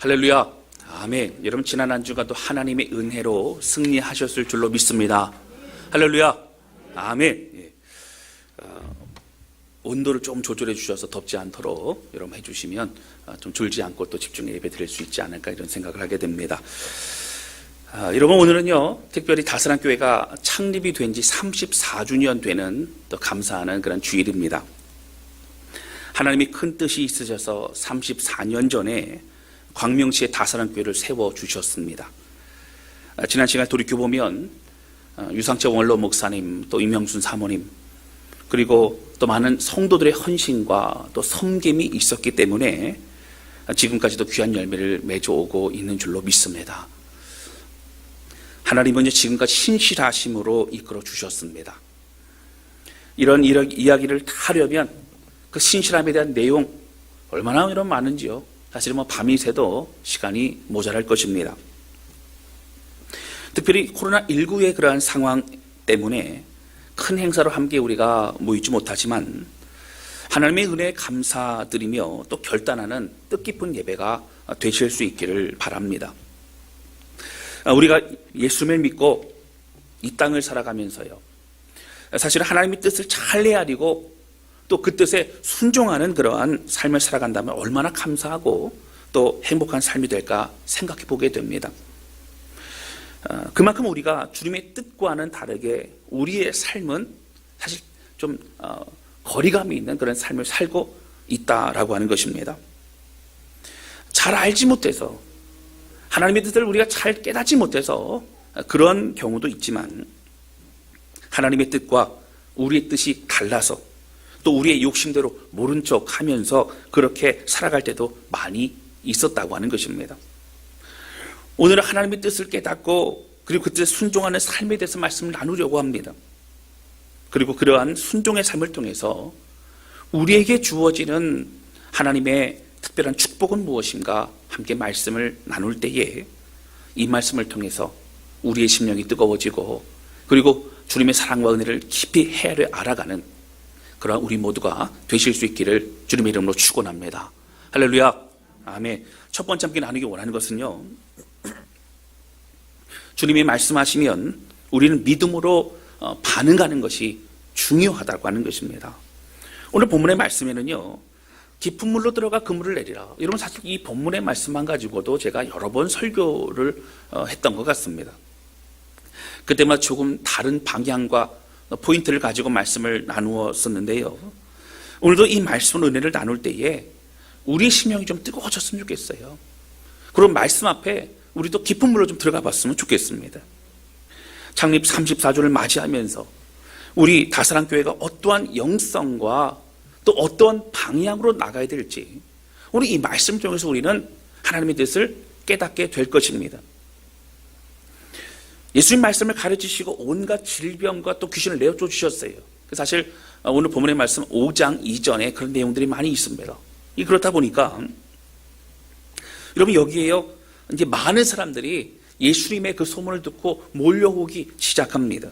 할렐루야. 아멘. 여러분 지난 한 주간도 하나님의 은혜로 승리하셨을 줄로 믿습니다. 할렐루야. 아멘. 예. 온도를 좀 조절해 주셔서 덥지 않도록 여러분 해주시면 좀 졸지 않고 또 집중해 예배 드릴 수 있지 않을까 이런 생각을 하게 됩니다. 여러분 오늘은요 특별히 다스란 교회가 창립이 된 지 34주년 되는 또 감사하는 그런 주일입니다. 하나님이 큰 뜻이 있으셔서 34년 전에 광명시에 다스란 교회를 세워주셨습니다. 지난 시간에 돌이켜보면 유상철 원로 목사님, 또 임영순 사모님, 그리고 또 많은 성도들의 헌신과 또 섬김이 있었기 때문에 지금까지도 귀한 열매를 맺어오고 있는 줄로 믿습니다. 하나님은 지금까지 신실하심으로 이끌어 주셨습니다. 이런 이야기를 하려면 그 신실함에 대한 내용 얼마나 많은지요. 사실은 밤이 새도 시간이 모자랄 것입니다. 특별히 코로나19의 그러한 상황 때문에 큰 행사로 함께 우리가 모이지 못하지만 하나님의 은혜에 감사드리며 또 결단하는 뜻깊은 예배가 되실 수 있기를 바랍니다. 우리가 예수님을 믿고 이 땅을 살아가면서요, 사실은 하나님의 뜻을 잘 헤아리고 또 그 뜻에 순종하는 그러한 삶을 살아간다면 얼마나 감사하고 또 행복한 삶이 될까 생각해 보게 됩니다. 그만큼 우리가 주님의 뜻과는 다르게 우리의 삶은 사실 좀 거리감이 있는 그런 삶을 살고 있다라고 하는 것입니다. 잘 알지 못해서 하나님의 뜻을 우리가 잘 깨닫지 못해서 그런 경우도 있지만 하나님의 뜻과 우리의 뜻이 달라서 또 우리의 욕심대로 모른 척 하면서 그렇게 살아갈 때도 많이 있었다고 하는 것입니다. 오늘은 하나님의 뜻을 깨닫고 그리고 그 뜻에 순종하는 삶에 대해서 말씀을 나누려고 합니다. 그리고 그러한 순종의 삶을 통해서 우리에게 주어지는 하나님의 특별한 축복은 무엇인가 함께 말씀을 나눌 때에 이 말씀을 통해서 우리의 심령이 뜨거워지고 그리고 주님의 사랑과 은혜를 깊이 헤아려 알아가는 그러한 우리 모두가 되실 수 있기를 주님의 이름으로 축원합니다. 할렐루야. 아멘. 첫 번째 함께 나누기 원하는 것은요, 주님이 말씀하시면 우리는 믿음으로 반응하는 것이 중요하다고 하는 것입니다. 오늘 본문의 말씀에는요, 깊은 물로 들어가 그물을 내리라. 여러분 사실 이 본문의 말씀만 가지고도 제가 여러 번 설교를 했던 것 같습니다. 그때마다 조금 다른 방향과 포인트를 가지고 말씀을 나누었었는데요. 오늘도 이 말씀 은혜를 나눌 때에 우리의 심령이 좀 뜨거워졌으면 좋겠어요. 그런 말씀 앞에 우리도 깊은 물로 좀 들어가 봤으면 좋겠습니다. 창립 34주를 맞이하면서 우리 다스란 교회가 어떠한 영성과 또 어떠한 방향으로 나가야 될지 우리 이 말씀 통해서 우리는 하나님의 뜻을 깨닫게 될 것입니다. 예수님 말씀을 가르치시고 온갖 질병과 또 귀신을 내어쫓 주셨어요. 사실 오늘 본문의 말씀 5장 이전에 그런 내용들이 많이 있습니다. 그렇다 보니까 여러분 여기에요, 이제 많은 사람들이 예수님의 그 소문을 듣고 몰려오기 시작합니다.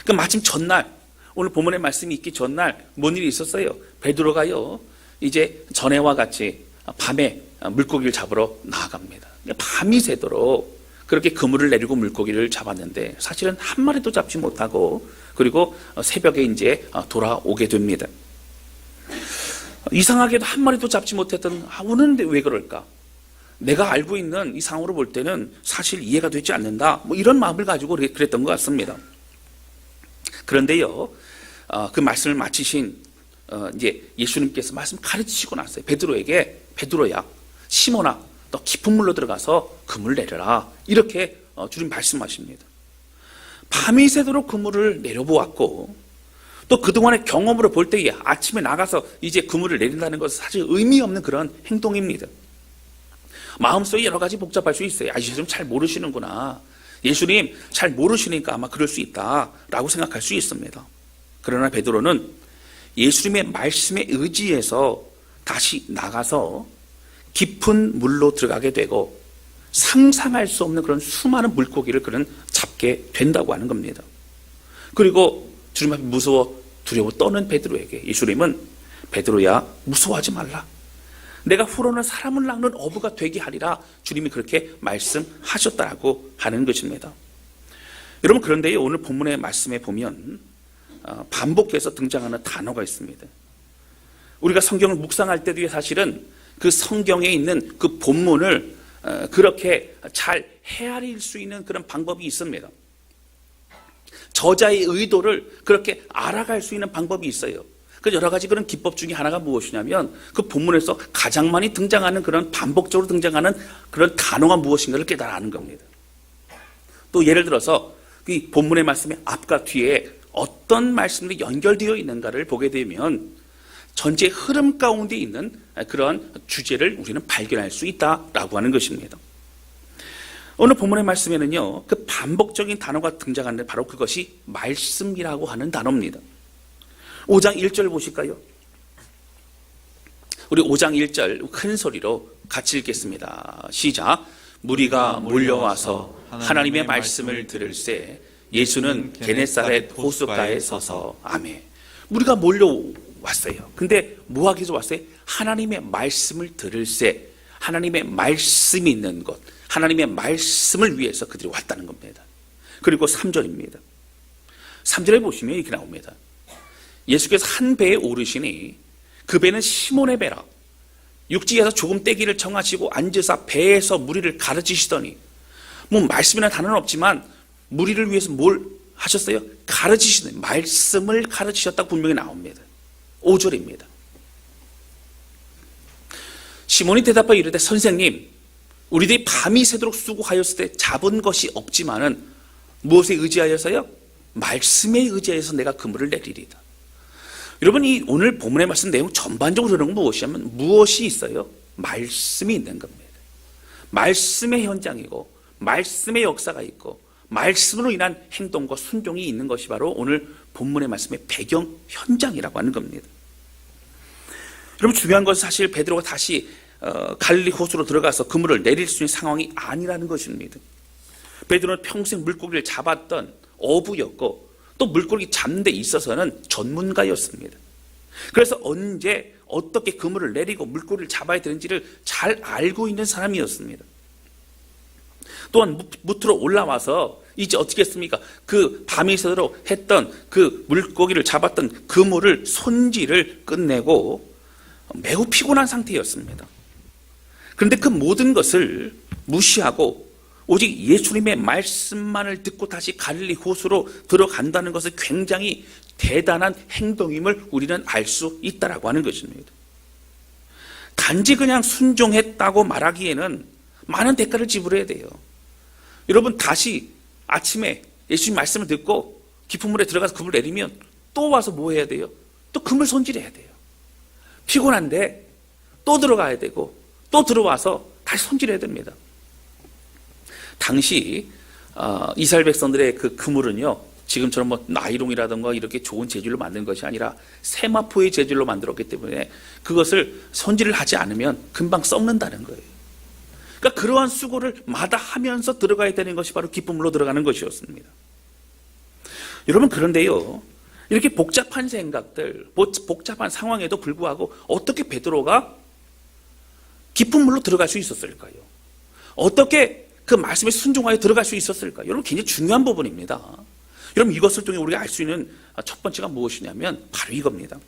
그 마침 전날, 오늘 본문의 말씀이 있기 전날 뭔 일이 있었어요? 베드로가요 이제 전에와 같이 밤에 물고기를 잡으러 나아갑니다. 밤이 새도록 그렇게 그물을 내리고 물고기를 잡았는데 사실은 한 마리도 잡지 못하고 그리고 새벽에 이제 돌아오게 됩니다. 이상하게도 한 마리도 잡지 못했던 오는데 왜 그럴까? 내가 알고 있는 이 상황으로 볼 때는 사실 이해가 되지 않는다. 이런 마음을 가지고 그랬던 것 같습니다. 그런데요, 그 말씀을 마치신 이제 예수님께서 말씀 가르치시고 났어요. 베드로에게 베드로야, 시몬아, 너 깊은 물로 들어가서 그물 내려라. 이렇게 주님 말씀하십니다. 밤이 새도록 그물을 내려보았고 또 그동안의 경험으로 볼 때에 아침에 나가서 이제 그물을 내린다는 것은 사실 의미 없는 그런 행동입니다. 마음속에 여러 가지 복잡할 수 있어요. 예수님 잘 모르시는구나. 예수님 잘 모르시니까 아마 그럴 수 있다라고 생각할 수 있습니다. 그러나 베드로는 예수님의 말씀에 의지해서 다시 나가서 깊은 물로 들어가게 되고 상상할 수 없는 그런 수많은 물고기를 그는 잡게 된다고 하는 겁니다. 그리고 주님 앞에 무서워 두려워 떠는 베드로에게 예수님은 베드로야 무서워하지 말라. 내가 후로는 사람을 낚는 어부가 되게 하리라 주님이 그렇게 말씀하셨다고 하는 것입니다. 여러분, 그런데요, 오늘 본문의 말씀에 보면 반복해서 등장하는 단어가 있습니다. 우리가 성경을 묵상할 때도 사실은 그 성경에 있는 그 본문을 그렇게 잘 헤아릴 수 있는 그런 방법이 있습니다. 저자의 의도를 그렇게 알아갈 수 있는 방법이 있어요. 그 여러 가지 그런 기법 중에 하나가 무엇이냐면 그 본문에서 가장 많이 등장하는 그런 반복적으로 등장하는 그런 단어가 무엇인가를 깨달아 아는 겁니다. 또 예를 들어서 이 본문의 말씀의 앞과 뒤에 어떤 말씀들이 연결되어 있는가를 보게 되면 전체 흐름 가운데 있는 그런 주제를 우리는 발견할 수 있다라고 하는 것입니다. 오늘 본문의 말씀에는요, 그 반복적인 단어가 등장하는데 바로 그것이 말씀이라고 하는 단어입니다. 5장 1절 보실까요? 우리 5장 1절 큰 소리로 같이 읽겠습니다. 시작. 무리가 몰려와서 하나님의 말씀을 들을새 예수는 게네사렛 호숫가에 서서 아멘. 무리가 몰려왔어요. 근데 뭐 하기 위해서 왔어요? 하나님의 말씀을 들을새, 하나님의 말씀이 있는 곳, 하나님의 말씀을 위해서 그들이 왔다는 겁니다. 그리고 3절입니다. 3절에 보시면 이렇게 나옵니다. 예수께서 한 배에 오르시니 그 배는 시몬의 배라. 육지에서 조금 떼기를 정하시고 앉으사 배에서 무리를 가르치시더니, 뭐 말씀이라는 단어는 없지만 무리를 위해서 뭘 하셨어요? 가르치시더니, 말씀을 가르치셨다고 분명히 나옵니다. 5절입니다. 시몬이 대답하여 이르되 선생님, 우리들이 밤이 새도록 수고하였을 때 잡은 것이 없지만은 무엇에 의지하여서요? 말씀에 의지하여서 내가 그물을 내리리다. 여러분, 이 오늘 본문의 말씀 내용 전반적으로 그런 건 무엇이냐면 무엇이 있어요? 말씀이 있는 겁니다. 말씀의 현장이고 말씀의 역사가 있고 말씀으로 인한 행동과 순종이 있는 것이 바로 오늘 본문의 말씀의 배경 현장이라고 하는 겁니다. 여러분, 중요한 것은 사실 베드로가 다시 갈릴리 호수로 들어가서 그물을 내릴 수 있는 상황이 아니라는 것입니다. 베드로는 평생 물고기를 잡았던 어부였고 또 물고기 잡는 데 있어서는 전문가였습니다. 그래서 언제 어떻게 그물을 내리고 물고기를 잡아야 되는지를 잘 알고 있는 사람이었습니다. 또한 무트로 올라와서 이제 어떻게 했습니까? 그 밤이 새도록 했던 그 물고기를 잡았던 그물을 손질을 끝내고 매우 피곤한 상태였습니다. 그런데 그 모든 것을 무시하고 오직 예수님의 말씀만을 듣고 다시 갈릴리 호수로 들어간다는 것은 굉장히 대단한 행동임을 우리는 알 수 있다라고 하는 것입니다. 단지 그냥 순종했다고 말하기에는 많은 대가를 지불해야 돼요. 여러분, 다시 아침에 예수님 말씀을 듣고 깊은 물에 들어가서 그물 내리면 또 와서 뭐 해야 돼요? 또 그물 손질해야 돼요. 피곤한데 또 들어가야 되고 또 들어와서 다시 손질해야 됩니다. 당시 이스라엘 백성들의 그 그물은요, 지금처럼 뭐 나이롱이라든가 이렇게 좋은 재질로 만든 것이 아니라 세마포의 재질로 만들었기 때문에 그것을 손질을 하지 않으면 금방 썩는다는 거예요. 그러니까 그러한 수고를 마다하면서 들어가야 되는 것이 바로 기쁨으로 들어가는 것이었습니다. 여러분, 그런데요, 이렇게 복잡한 생각들, 복잡한 상황에도 불구하고 어떻게 베드로가 깊은 물로 들어갈 수 있었을까요? 어떻게 그 말씀에 순종하여 들어갈 수 있었을까요? 여러분, 굉장히 중요한 부분입니다. 여러분, 이것을 통해 우리가 알 수 있는 첫 번째가 무엇이냐면 바로 이겁니다.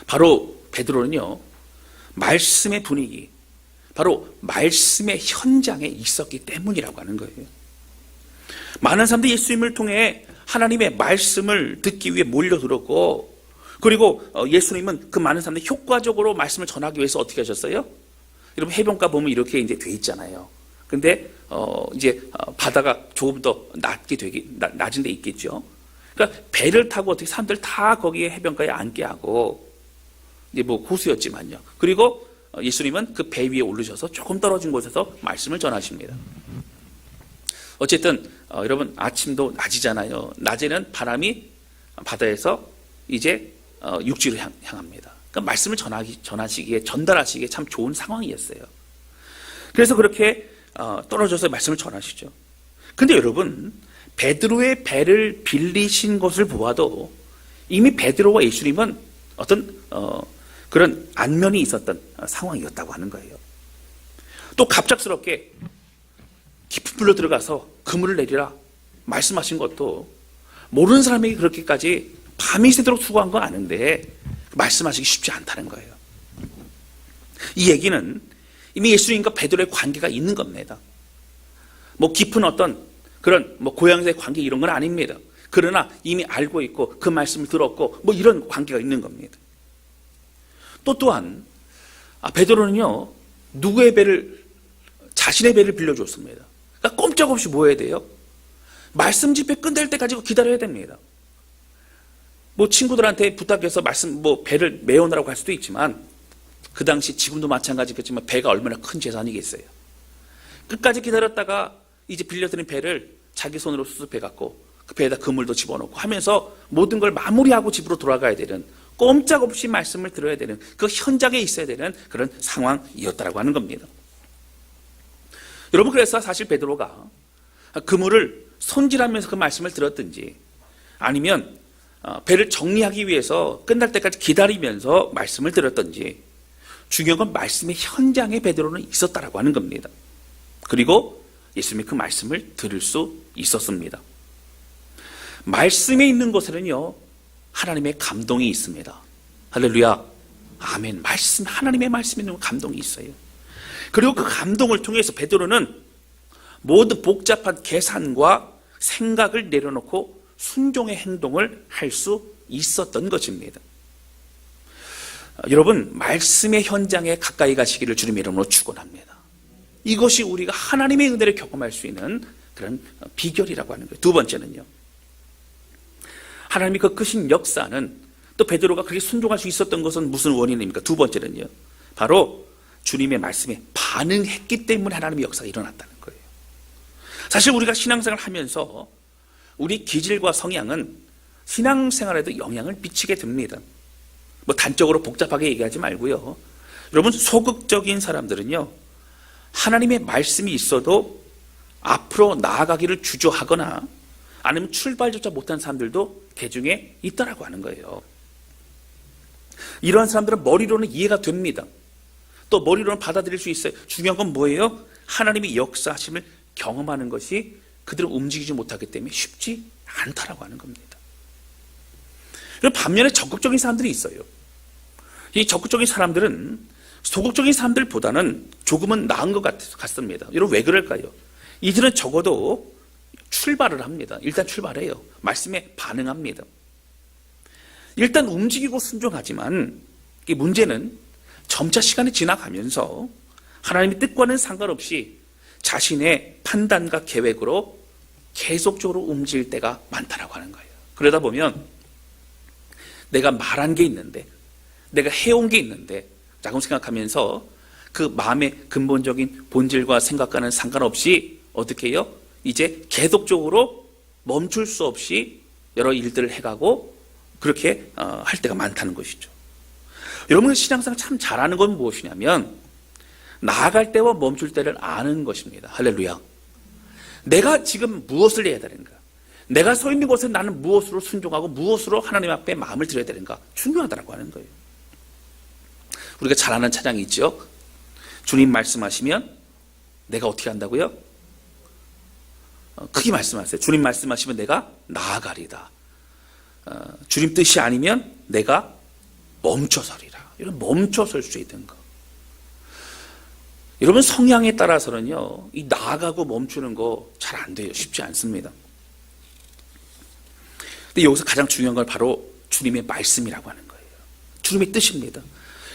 바로 베드로는요, 말씀의 분위기, 바로 말씀의 현장에 있었기 때문이라고 하는 거예요. 많은 사람들이 예수님을 통해 하나님의 말씀을 듣기 위해 몰려들었고, 그리고 예수님은 그 많은 사람들이 효과적으로 말씀을 전하기 위해서 어떻게 하셨어요? 여러분, 해변가 보면 이렇게 이제 돼 있잖아요. 근데 이제 바다가 조금 더 낮은 데 있겠죠. 그러니까 배를 타고 어떻게 사람들 다 거기에 해변가에 앉게 하고, 이제 뭐 호수였지만요. 그리고 예수님은 그 배 위에 오르셔서 조금 떨어진 곳에서 말씀을 전하십니다. 어쨌든 여러분, 아침도 낮이잖아요. 낮에는 바람이 바다에서 이제 육지로 향합니다. 그러니까 말씀을 전하시기에, 전달하시기에 참 좋은 상황이었어요. 그래서 그렇게 떨어져서 말씀을 전하시죠. 근데 여러분, 베드로의 배를 빌리신 것을 보아도 이미 베드로와 예수님은 어떤 그런 안면이 있었던 상황이었다고 하는 거예요. 또 갑작스럽게 깊은 물로 들어가서 그물을 내리라 말씀하신 것도 모르는 사람에게 그렇게까지 밤이 새도록 수고한 거 아는데 말씀하시기 쉽지 않다는 거예요. 이 얘기는 이미 예수님과 베드로의 관계가 있는 겁니다. 뭐 깊은 어떤 그런 뭐 고향에서의 관계 이런 건 아닙니다. 그러나 이미 알고 있고 그 말씀을 들었고 뭐 이런 관계가 있는 겁니다. 또 또한 베드로는요 누구의 배를 자신의 배를 빌려줬습니다. 그러니까 꼼짝없이 뭐 해야 돼요? 말씀 집회 끝날 때까지 기다려야 됩니다. 뭐 친구들한테 부탁해서 말씀 뭐 배를 메우느라고 할 수도 있지만 그 당시 지금도 마찬가지겠지만 배가 얼마나 큰 재산이겠어요. 끝까지 기다렸다가 이제 빌려드린 배를 자기 손으로 수습해 갖고 그 배에다 그물도 집어넣고 하면서 모든 걸 마무리하고 집으로 돌아가야 되는 꼼짝없이 말씀을 들어야 되는 그 현장에 있어야 되는 그런 상황이었다라고 하는 겁니다. 여러분 그래서 사실 베드로가 그물을 손질하면서 그 말씀을 들었든지 아니면 배를 정리하기 위해서 끝날 때까지 기다리면서 말씀을 들었든지 중요한 건 말씀의 현장에 베드로는 있었다라고 하는 겁니다. 그리고 예수님이 그 말씀을 들을 수 있었습니다. 말씀에 있는 곳에는요 하나님의 감동이 있습니다. 할렐루야, 아멘. 말씀, 하나님의 말씀에 있는 감동이 있어요. 그리고 그 감동을 통해서 베드로는 모든 복잡한 계산과 생각을 내려놓고 순종의 행동을 할 수 있었던 것입니다. 여러분, 말씀의 현장에 가까이 가시기를 주님의 이름으로 축원합니다. 이것이 우리가 하나님의 은혜를 경험할 수 있는 그런 비결이라고 하는 거예요. 두 번째는요, 하나님의 그 크신 역사는 또 베드로가 그렇게 순종할 수 있었던 것은 무슨 원인입니까? 두 번째는요, 바로 주님의 말씀에 반응했기 때문에 하나님의 역사가 일어났다는 거예요. 사실 우리가 신앙생활을 하면서 우리 기질과 성향은 신앙생활에도 영향을 미치게 됩니다. 뭐 단적으로 복잡하게 얘기하지 말고요. 여러분, 소극적인 사람들은요, 하나님의 말씀이 있어도 앞으로 나아가기를 주저하거나 아니면 출발조차 못한 사람들도 대중에 있다라고 하는 거예요. 이러한 사람들은 머리로는 이해가 됩니다. 또 머리로는 받아들일 수 있어요. 중요한 건 뭐예요? 하나님의 역사하심을 경험하는 것이 그들은 움직이지 못하기 때문에 쉽지 않다라고 하는 겁니다. 반면에 적극적인 사람들이 있어요. 이 적극적인 사람들은 소극적인 사람들보다는 조금은 나은 것 같습니다. 여러분, 왜 그럴까요? 이들은 적어도 출발을 합니다. 일단 출발해요. 말씀에 반응합니다. 일단 움직이고 순종하지만 이 문제는 점차 시간이 지나가면서 하나님의 뜻과는 상관없이 자신의 판단과 계획으로 계속적으로 움직일 때가 많다라고 하는 거예요. 그러다 보면 내가 말한 게 있는데, 내가 해온 게 있는데 라고 생각하면서 그 마음의 근본적인 본질과 생각과는 상관없이 어떻게 해요? 이제 계속적으로 멈출 수 없이 여러 일들을 해가고 그렇게 할 때가 많다는 것이죠. 여러분의 신앙생활 참 잘하는 건 무엇이냐면 나아갈 때와 멈출 때를 아는 것입니다. 할렐루야. 내가 지금 무엇을 해야 되는가? 내가 서 있는 곳에 나는 무엇으로 순종하고 무엇으로 하나님 앞에 마음을 드려야 되는가? 중요하다고 하는 거예요. 우리가 잘 아는 찬양이 있죠. 주님 말씀하시면 내가 어떻게 한다고요? 크게 말씀하세요. 주님 말씀하시면 내가 나아가리다. 주님 뜻이 아니면 내가 멈춰서리라. 이런 멈춰설 수 있는 거. 여러분, 성향에 따라서는요, 이 나아가고 멈추는 거 잘 안 돼요. 쉽지 않습니다. 근데 여기서 가장 중요한 건 바로 주님의 말씀이라고 하는 거예요. 주님의 뜻입니다.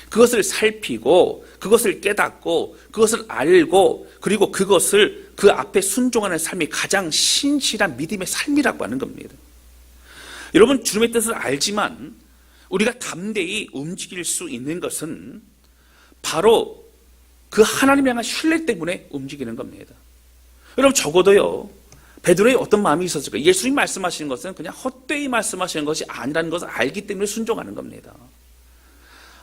그것을 살피고 그것을 깨닫고 그것을 알고 그리고 그것을 그 앞에 순종하는 삶이 가장 신실한 믿음의 삶이라고 하는 겁니다. 여러분, 주님의 뜻을 알지만 우리가 담대히 움직일 수 있는 것은 바로 그 하나님을 향한 신뢰 때문에 움직이는 겁니다. 여러분, 적어도요, 베드로의 어떤 마음이 있었을까요? 예수님 말씀하시는 것은 그냥 헛되이 말씀하시는 것이 아니라는 것을 알기 때문에 순종하는 겁니다.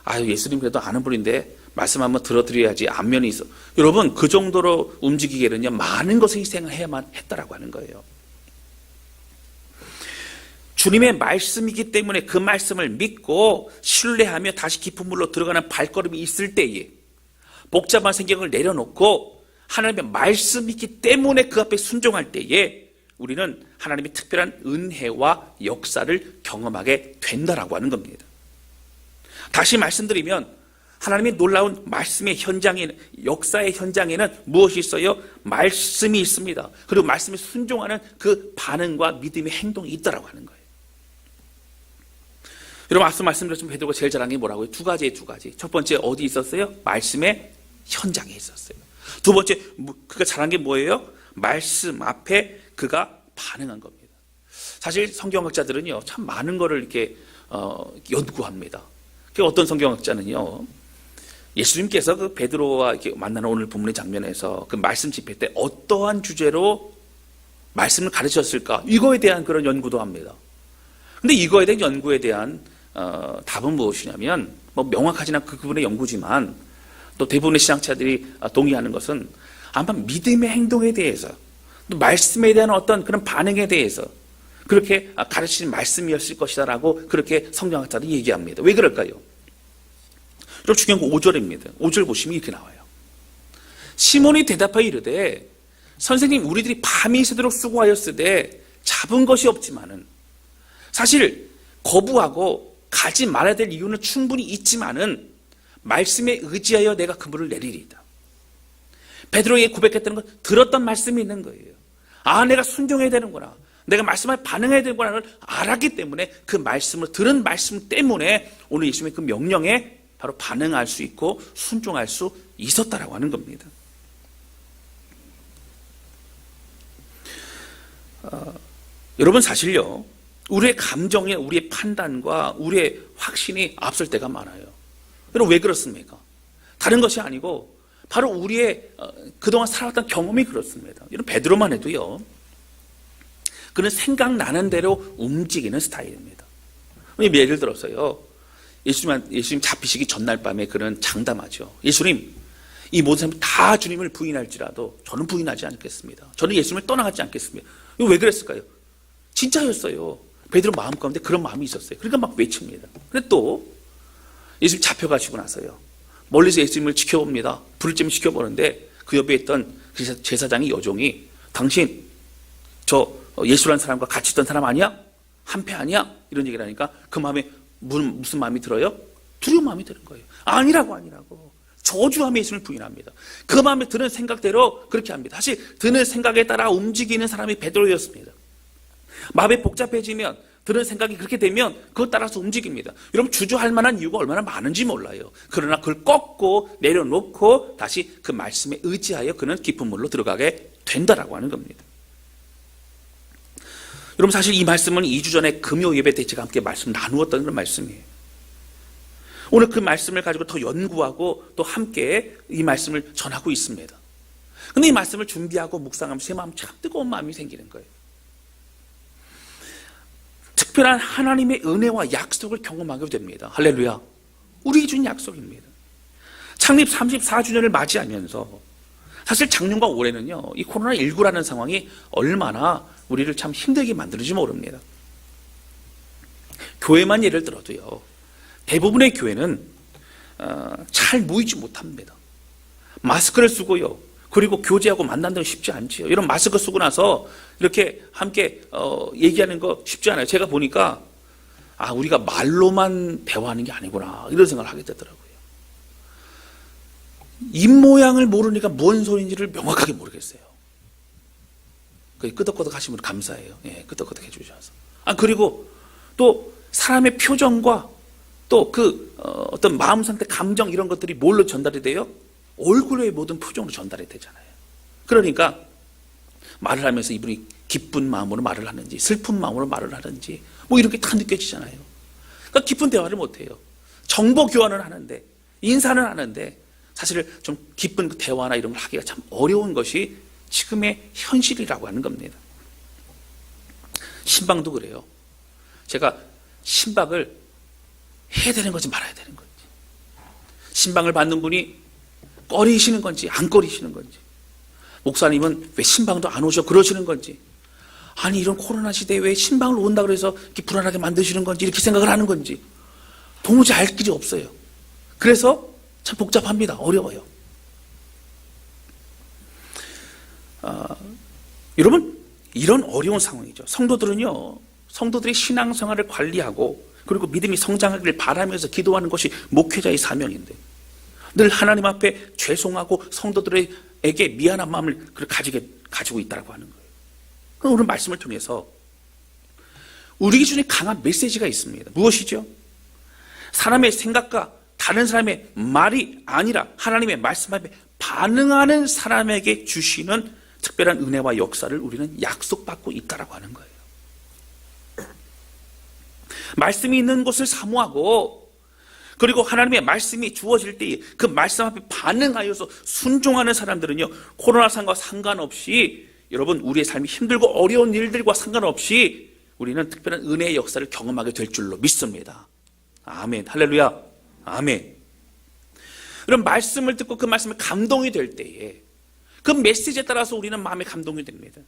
아유, 예수님 그래도 아는 분인데 말씀 한번 들어드려야지, 안면이 있어. 여러분, 그 정도로 움직이기에는요, 많은 것을 희생을 해야만 했다라고 하는 거예요. 주님의 말씀이기 때문에 그 말씀을 믿고 신뢰하며 다시 깊은 물로 들어가는 발걸음이 있을 때에, 복잡한 생각을 내려놓고 하나님의 말씀이기 때문에 그 앞에 순종할 때에 우리는 하나님의 특별한 은혜와 역사를 경험하게 된다라고 하는 겁니다. 다시 말씀드리면 하나님의 놀라운 말씀의 현장에, 역사의 현장에는 무엇이 있어요? 말씀이 있습니다. 그리고 말씀에 순종하는 그 반응과 믿음의 행동이 있다라고 하는 거예요. 여러분, 앞서 말씀드렸지만 베드로가 제일 잘한 게 뭐라고요? 두 가지. 첫 번째 어디 있었어요? 말씀의 현장에 있었어요. 두 번째, 그가 잘한 게 뭐예요? 말씀 앞에 그가 반응한 겁니다. 사실 성경학자들은요, 참 많은 거를 이렇게 연구합니다. 어떤 성경학자는요, 예수님께서 그 베드로와 이렇게 만나는 오늘 본문의 장면에서 그 말씀 집회 때 어떠한 주제로 말씀을 가르쳤을까? 이거에 대한 그런 연구도 합니다. 근데 이거에 대한 연구에 대한 답은 무엇이냐면, 뭐 명확하진 않고 그분의 연구지만 또 대부분의 신앙자들이 동의하는 것은 아마 믿음의 행동에 대해서, 또 말씀에 대한 어떤 그런 반응에 대해서 그렇게 가르치는 말씀이었을 것이다라고 그렇게 성경학자들이 얘기합니다. 왜 그럴까요? 좀 중요한 거 5절입니다. 5절 보시면 이렇게 나와요. 시몬이 대답하여 이르되 선생님, 우리들이 밤이 새도록 수고하였으되 잡은 것이 없지만은, 사실 거부하고 가지 말아야 될 이유는 충분히 있지만은 말씀에 의지하여 내가 그물을 내리리이다. 베드로에게 고백했다는 건 들었던 말씀이 있는 거예요. 아, 내가 순종해야 되는구나, 내가 말씀에 반응해야 되는구나를 알았기 때문에 그 말씀을 들은 말씀 때문에 오늘 예수님의 그 명령에 바로 반응할 수 있고 순종할 수 있었다라고 하는 겁니다. 여러분, 사실요, 우리의 감정에 우리의 판단과 우리의 확신이 앞설 때가 많아요. 여러분, 왜 그렇습니까? 다른 것이 아니고 바로 우리의 그동안 살아왔던 경험이 그렇습니다. 여러분, 베드로만 해도요, 그는 생각나는 대로 움직이는 스타일입니다. 예를 들어서요, 예수님 잡히시기 전날 밤에 그는 장담하죠. 예수님, 이 모든 사람이 다 주님을 부인할지라도 저는 부인하지 않겠습니다. 저는 예수님을 떠나가지 않겠습니다. 이거 왜 그랬을까요? 진짜였어요. 베드로 마음 가운데 그런 마음이 있었어요. 그러니까 막 외칩니다. 근데 또 예수님 잡혀가시고 나서요, 멀리서 예수님을 지켜봅니다. 불을 쬐면 지켜보는데 그 옆에 있던 제사장의 여종이 당신 저 예수라는 사람과 같이 있던 사람 아니야? 한패 아니야? 이런 얘기를 하니까 그 마음에 무슨 마음이 들어요? 두려운 마음이 드는 거예요. 아니라고. 저주하며 예수님을 부인합니다. 그 마음에 드는 생각대로 그렇게 합니다. 사실 드는 생각에 따라 움직이는 사람이 베드로였습니다. 마음이 복잡해지면, 드는 생각이 그렇게 되면 그것 따라서 움직입니다. 여러분, 주저할 만한 이유가 얼마나 많은지 몰라요. 그러나 그걸 꺾고 내려놓고 다시 그 말씀에 의지하여 그는 깊은 물로 들어가게 된다라고 하는 겁니다. 여러분, 사실 이 말씀은 2주 전에 금요 예배 때 제가 함께 말씀 나누었던 그런 말씀이에요. 오늘 그 말씀을 가지고 더 연구하고 또 함께 이 말씀을 전하고 있습니다. 근데 이 말씀을 준비하고 묵상하면 제 마음 참 뜨거운 마음이 생기는 거예요. 특별한 하나님의 은혜와 약속을 경험하게 됩니다. 할렐루야. 우리에게 준 약속입니다. 창립 34주년을 맞이하면서 사실 작년과 올해는요, 이 코로나19라는 상황이 얼마나 우리를 참 힘들게 만드는지 모릅니다. 교회만 예를 들어도요, 대부분의 교회는 잘 모이지 못합니다. 마스크를 쓰고요, 그리고 교제하고 만난다는 건 쉽지 않지요. 이런 마스크 쓰고 나서 이렇게 함께 얘기하는 거 쉽지 않아요. 제가 보니까 우리가 말로만 대화하는 게 아니구나, 이런 생각을 하게 되더라고요. 입모양을 모르니까 뭔 소리인지를 명확하게 모르겠어요. 끄덕끄덕 하시면 감사해요. 예, 끄덕끄덕 해주셔서. 그리고 또 사람의 표정과 또 어떤 마음 상태, 감정, 이런 것들이 뭘로 전달이 돼요? 얼굴의 모든 표정으로 전달이 되잖아요. 그러니까 말을 하면서 이분이 기쁜 마음으로 말을 하는지 슬픈 마음으로 말을 하는지 뭐 이렇게 다 느껴지잖아요. 그러니까 깊은 대화를 못해요. 정보 교환을 하는데, 인사는 하는데 사실 좀 깊은 대화나 이런 걸 하기가 참 어려운 것이 지금의 현실이라고 하는 겁니다. 신방도 그래요. 제가 신방을 해야 되는 건지 말아야 되는 건지, 신방을 받는 분이 꺼리시는 건지 안 꺼리시는 건지, 목사님은 왜 신방도 안 오셔 그러시는 건지, 아니 이런 코로나 시대에 왜 신방을 온다 그래서 이렇게 불안하게 만드시는 건지 이렇게 생각을 하는 건지 도무지 알 길이 없어요. 그래서 참 복잡합니다. 어려워요. 여러분 이런 어려운 상황이죠. 성도들이 신앙생활을 관리하고 그리고 믿음이 성장하기를 바라면서 기도하는 것이 목회자의 사명인데 늘 하나님 앞에 죄송하고 성도들에게 미안한 마음을 가지고 있다고 하는 거예요. 오늘 말씀을 통해서 우리 기준에 강한 메시지가 있습니다. 무엇이죠? 사람의 생각과 다른 사람의 말이 아니라 하나님의 말씀 앞에 반응하는 사람에게 주시는 특별한 은혜와 역사를 우리는 약속받고 있다고 하는 거예요. 말씀이 있는 곳을 사모하고 그리고 하나님의 말씀이 주어질 때 그 말씀 앞에 반응하여서 순종하는 사람들은요, 코로나 상과 상관없이 여러분 우리의 삶이 힘들고 어려운 일들과 상관없이 우리는 특별한 은혜의 역사를 경험하게 될 줄로 믿습니다. 아멘. 할렐루야. 아멘. 그럼 말씀을 듣고 그 말씀에 감동이 될 때에 그 메시지에 따라서 우리는 마음에 감동이 됩니다.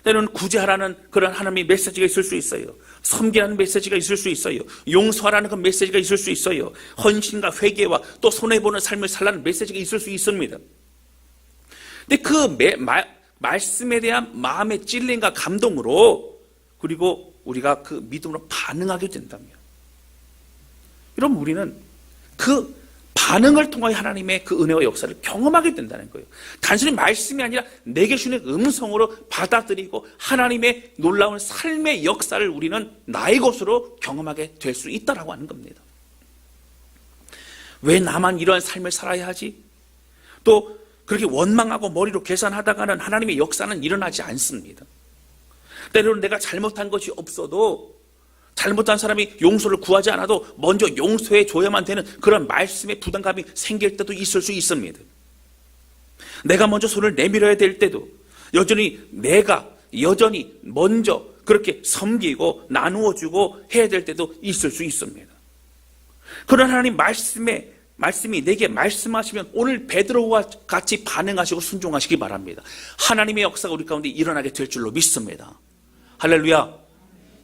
때로는 구제하라는 그런 하나님의 메시지가 있을 수 있어요. 섬기라는 메시지가 있을 수 있어요. 용서하라는 그 메시지가 있을 수 있어요. 헌신과 회개와 또 손해보는 삶을 살라는 메시지가 있을 수 있습니다. 근데 그 말씀에 대한 마음의 찔림과 감동으로 그리고 우리가 그 믿음으로 반응하게 된다면 여러분 우리는 그 반응을 통하여 하나님의 그 은혜와 역사를 경험하게 된다는 거예요. 단순히 말씀이 아니라 내게 주는 음성으로 받아들이고 하나님의 놀라운 삶의 역사를 우리는 나의 것으로 경험하게 될 수 있다라고 하는 겁니다. 왜 나만 이러한 삶을 살아야 하지? 또 그렇게 원망하고 머리로 계산하다가는 하나님의 역사는 일어나지 않습니다. 때로는 내가 잘못한 것이 없어도 잘못한 사람이 용서를 구하지 않아도 먼저 용서해 줘야만 되는 그런 말씀의 부담감이 생길 때도 있을 수 있습니다. 내가 먼저 손을 내밀어야 될 때도 내가 여전히 먼저 그렇게 섬기고 나누어 주고 해야 될 때도 있을 수 있습니다. 그런 하나님 말씀이 내게 말씀하시면 오늘 베드로와 같이 반응하시고 순종하시기 바랍니다. 하나님의 역사가 우리 가운데 일어나게 될 줄로 믿습니다. 할렐루야.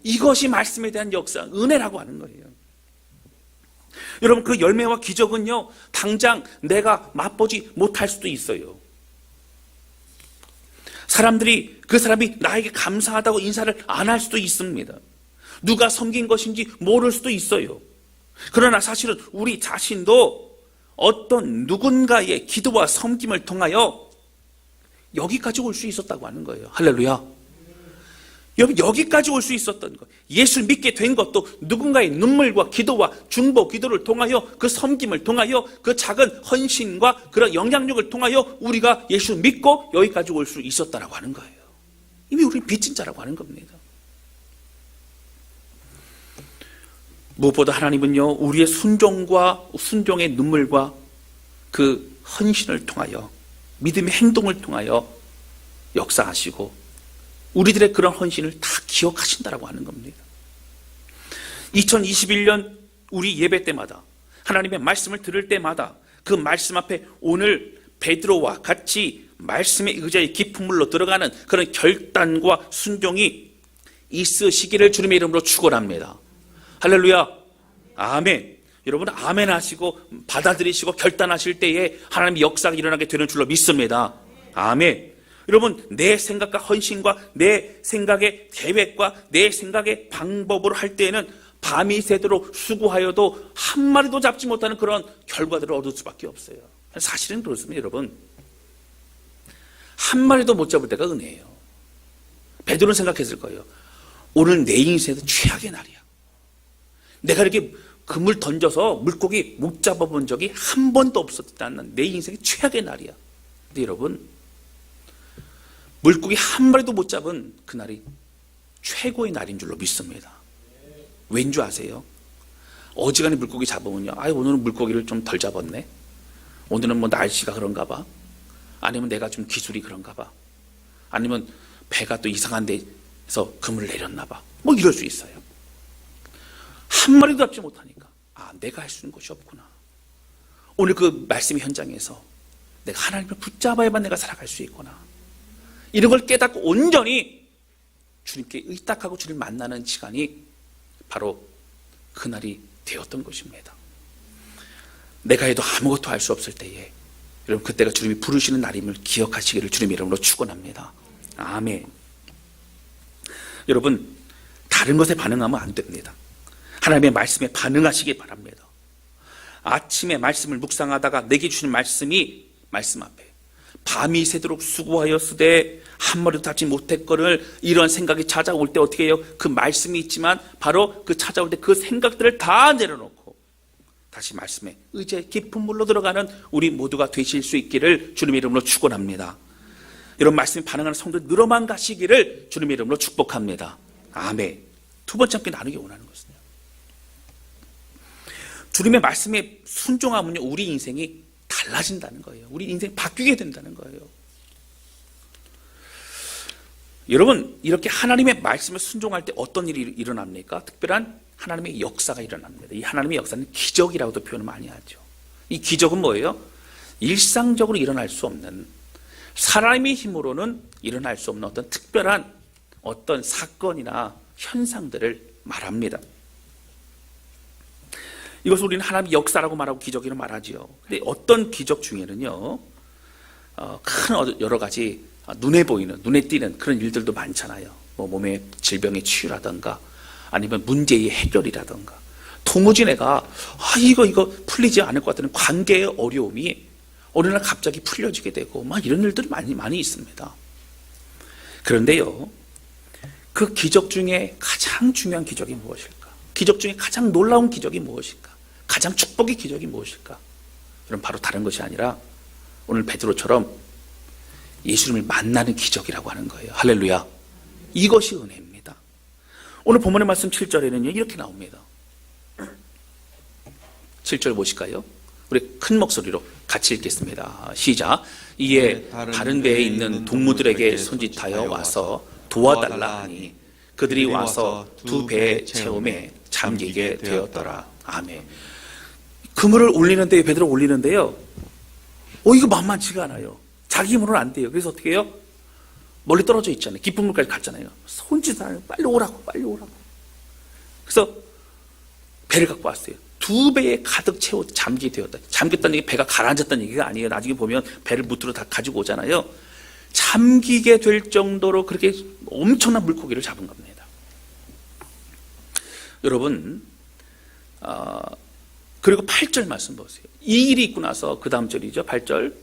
이것이 말씀에 대한 역사, 은혜라고 하는 거예요. 여러분 그 열매와 기적은요 당장 내가 맛보지 못할 수도 있어요. 그 사람이 나에게 감사하다고 인사를 안 할 수도 있습니다. 누가 섬긴 것인지 모를 수도 있어요. 그러나 사실은 우리 자신도 어떤 누군가의 기도와 섬김을 통하여 여기까지 올 수 있었다고 하는 거예요. 할렐루야. 여기까지 올 수 있었던 것, 예수를 믿게 된 것도 누군가의 눈물과 기도와 중보 기도를 통하여 그 섬김을 통하여 그 작은 헌신과 그런 영향력을 통하여 우리가 예수 믿고 여기까지 올 수 있었다라고 하는 거예요. 이미 우리 빚진 자라고 하는 겁니다. 무엇보다 하나님은요 우리의 순종의 눈물과 그 헌신을 통하여 믿음의 행동을 통하여 역사하시고 우리들의 그런 헌신을 다 기억하신다라고 하는 겁니다. 2021년 우리 예배 때마다 하나님의 말씀을 들을 때마다 그 말씀 앞에 오늘 베드로와 같이 말씀의 의자의 깊은 물로 들어가는 그런 결단과 순종이 있으시기를 주님의 이름으로 축원합니다. 할렐루야. 아멘. 여러분 아멘 하시고 받아들이시고 결단하실 때에 하나님의 역사가 일어나게 되는 줄로 믿습니다. 아멘. 여러분 내 생각과 헌신과 내 생각의 계획과 내 생각의 방법으로 할 때에는 밤이 새도록 수고하여도 한 마리도 잡지 못하는 그런 결과들을 얻을 수밖에 없어요. 사실은 그렇습니다. 여러분 한 마리도 못 잡을 때가 은혜예요. 베드로는 생각했을 거예요. 오늘 내 인생에서 최악의 날이야. 내가 이렇게 그물 던져서 물고기 못 잡아본 적이 한 번도 없었다는 내 인생의 최악의 날이야. 근데 여러분 물고기 한 마리도 못 잡은 그날이 최고의 날인 줄로 믿습니다. 왠 줄 아세요? 어지간히 물고기 잡으면요, 오늘은 물고기를 좀 덜 잡았네. 오늘은 뭐 날씨가 그런가 봐. 아니면 내가 좀 기술이 그런가 봐. 아니면 배가 또 이상한 데서 그물을 내렸나 봐. 뭐 이럴 수 있어요. 한 마리도 잡지 못하니까 내가 할 수 있는 것이 없구나. 오늘 그 말씀의 현장에서 내가 하나님을 붙잡아야만 내가 살아갈 수 있구나. 이런 걸 깨닫고 온전히 주님께 의탁하고 주님 만나는 시간이 바로 그날이 되었던 것입니다. 내가 해도 아무것도 할 수 없을 때에 여러분 그때가 주님이 부르시는 날임을 기억하시기를 주님의 이름으로 축원합니다. 아멘. 여러분 다른 것에 반응하면 안 됩니다. 하나님의 말씀에 반응하시기 바랍니다. 아침에 말씀을 묵상하다가 내게 주신 말씀이 말씀 앞에 밤이 새도록 수고하였으되 한 머리도 닿지 못했거늘 이런 생각이 찾아올 때 어떻게 해요? 그 말씀이 있지만 바로 그 찾아올 때 그 생각들을 다 내려놓고 다시 말씀에 의지의 깊은 물로 들어가는 우리 모두가 되실 수 있기를 주님의 이름으로 축원합니다. 이런 말씀에 반응하는 성도 늘어만 가시기를 주님의 이름으로 축복합니다. 아멘. 두 번째 함께 나누기 원하는 것은요, 주님의 말씀에 순종하면요 우리 인생이 달라진다는 거예요. 우리 인생이 바뀌게 된다는 거예요. 여러분 이렇게 하나님의 말씀에 순종할 때 어떤 일이 일어납니까? 특별한 하나님의 역사가 일어납니다. 이 하나님의 역사는 기적이라고도 표현을 많이 하죠. 이 기적은 뭐예요? 일상적으로 일어날 수 없는, 사람의 힘으로는 일어날 수 없는 어떤 특별한 어떤 사건이나 현상들을 말합니다. 이것을 우리는 하나님의 역사라고 말하고 기적이라고 말하지요. 근데 어떤 기적 중에는요, 큰 여러 가지 눈에 보이는, 눈에 띄는 그런 일들도 많잖아요. 뭐 몸의 질병의 치유라든가, 아니면 문제의 해결이라든가, 도무지 내가 이거 풀리지 않을 것 같은 관계의 어려움이 어느 날 갑자기 풀려지게 되고 막 이런 일들이 많이 있습니다. 그런데요, 그 기적 중에 가장 중요한 기적이 무엇일까? 기적 중에 가장 놀라운 기적이 무엇일까? 가장 축복의 기적이 무엇일까? 그럼 바로 다른 것이 아니라 오늘 베드로처럼 예수님을 만나는 기적이라고 하는 거예요. 할렐루야. 이것이 은혜입니다. 오늘 본문의 말씀 7절에는요 이렇게 나옵니다. 7절 보실까요? 우리 큰 목소리로 같이 읽겠습니다. 시작. 이에 다른 배에 있는 동무들에게 손짓하여 와서 도와달라 하니 그들이 와서 두 배의 체험에 잠기게 되었더라. 아멘. 그물을 올리는데, 베드로 올리는데요, 이거 만만치가 않아요. 자기 힘으로는 안 돼요. 그래서 어떻게 해요? 멀리 떨어져 있잖아요. 깊은 물까지 갔잖아요. 손짓하여 빨리 오라고. 그래서 배를 갖고 왔어요. 두 배에 가득 채워 잠기게 되었다. 잠겼다는 얘기, 배가 가라앉았다는 얘기가 아니에요. 나중에 보면 배를 무트로 다 가지고 오잖아요. 잠기게 될 정도로 그렇게 엄청난 물고기를 잡은 겁니다. 여러분, 그리고 8절 말씀 보세요. 이 일이 있고 나서 그 다음 절이죠. 8절.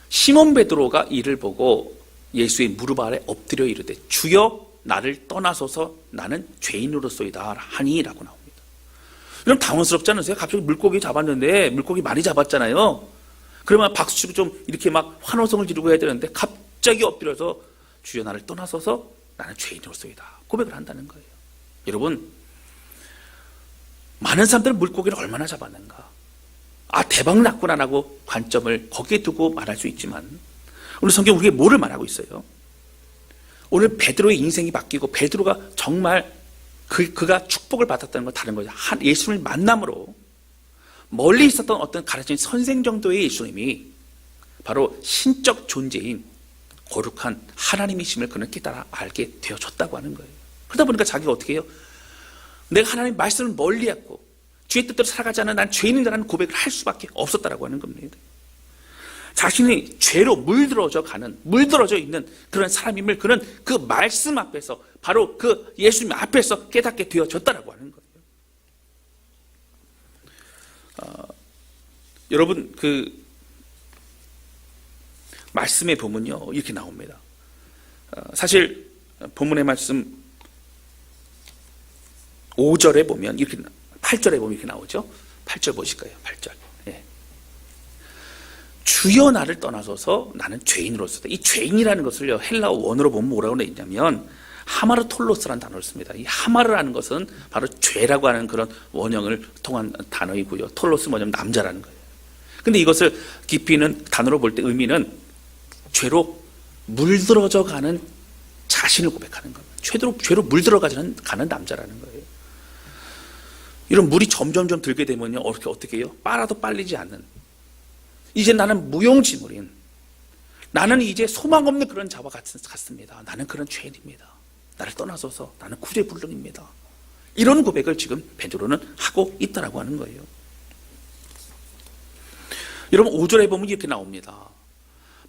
시몬 베드로가 이를 보고 예수의 무릎 아래 엎드려 이르되 주여 나를 떠나소서 나는 죄인으로소이다 하니라고 나옵니다. 여러분 당황스럽지 않으세요? 갑자기 물고기 잡았는데, 물고기 많이 잡았잖아요. 그러면 박수치고 좀 이렇게 막 환호성을 지르고 해야 되는데 갑자기 엎드려서 주여 나를 떠나소서 나는 죄인으로소이다 고백을 한다는 거예요. 여러분, 많은 사람들은 물고기를 얼마나 잡았는가, 대박 났구나라고 관점을 거기에 두고 말할 수 있지만 오늘 성경 우리에게 뭐를 말하고 있어요? 오늘 베드로의 인생이 바뀌고 베드로가 정말 그가 축복을 받았다는 건 다른 거죠. 예수님을 만남으로 멀리 있었던 어떤 가르친 선생 정도의 예수님이 바로 신적 존재인 거룩한 하나님이심을 그는 깨달아 알게 되어졌다고 하는 거예요. 그러다 보니까 자기가 어떻게 해요? 내가 하나님의 말씀을 멀리했고 주의 뜻대로 살아가지 않은 난 죄인이라는 고백을 할 수밖에 없었다라고 하는 겁니다. 자신이 죄로 물들어져 있는 그런 사람임을 그는 그 말씀 앞에서, 바로 그 예수님 앞에서 깨닫게 되어졌다라고 하는 거예요. 여러분, 그 말씀에 보면요 이렇게 나옵니다. 사실 본문의 말씀 5절에 보면 이렇게, 8절에 보면 이렇게 나오죠. 8절 보실까요? 8절. 예. 주여 나를 떠나소서 나는 죄인으로서다. 이 죄인이라는 것을요 헬라어 원어로 보면 뭐라고 되어 있냐면 하마르톨로스라는 단어를 씁니다. 이 하마르라는 것은 바로 죄라고 하는 그런 원형을 통한 단어이고요. 톨로스 뭐냐면 남자라는 거예요. 근데 이것을 깊이 있는 단어로 볼 때 의미는 죄로 물들어져 가는 자신을 고백하는 겁니다. 죄로 물들어 가는 남자라는 거예요. 이런 물이 점점점 들게 되면요 어떻게 해요? 빨아도 빨리지 않는, 이제 나는 무용지물인, 나는 이제 소망 없는 그런 자와 같습니다. 나는 그런 죄인입니다. 나를 떠나소서. 나는 구제불능입니다. 이런 고백을 지금 베드로는 하고 있다라고 하는 거예요. 여러분 5절에 보면 이렇게 나옵니다.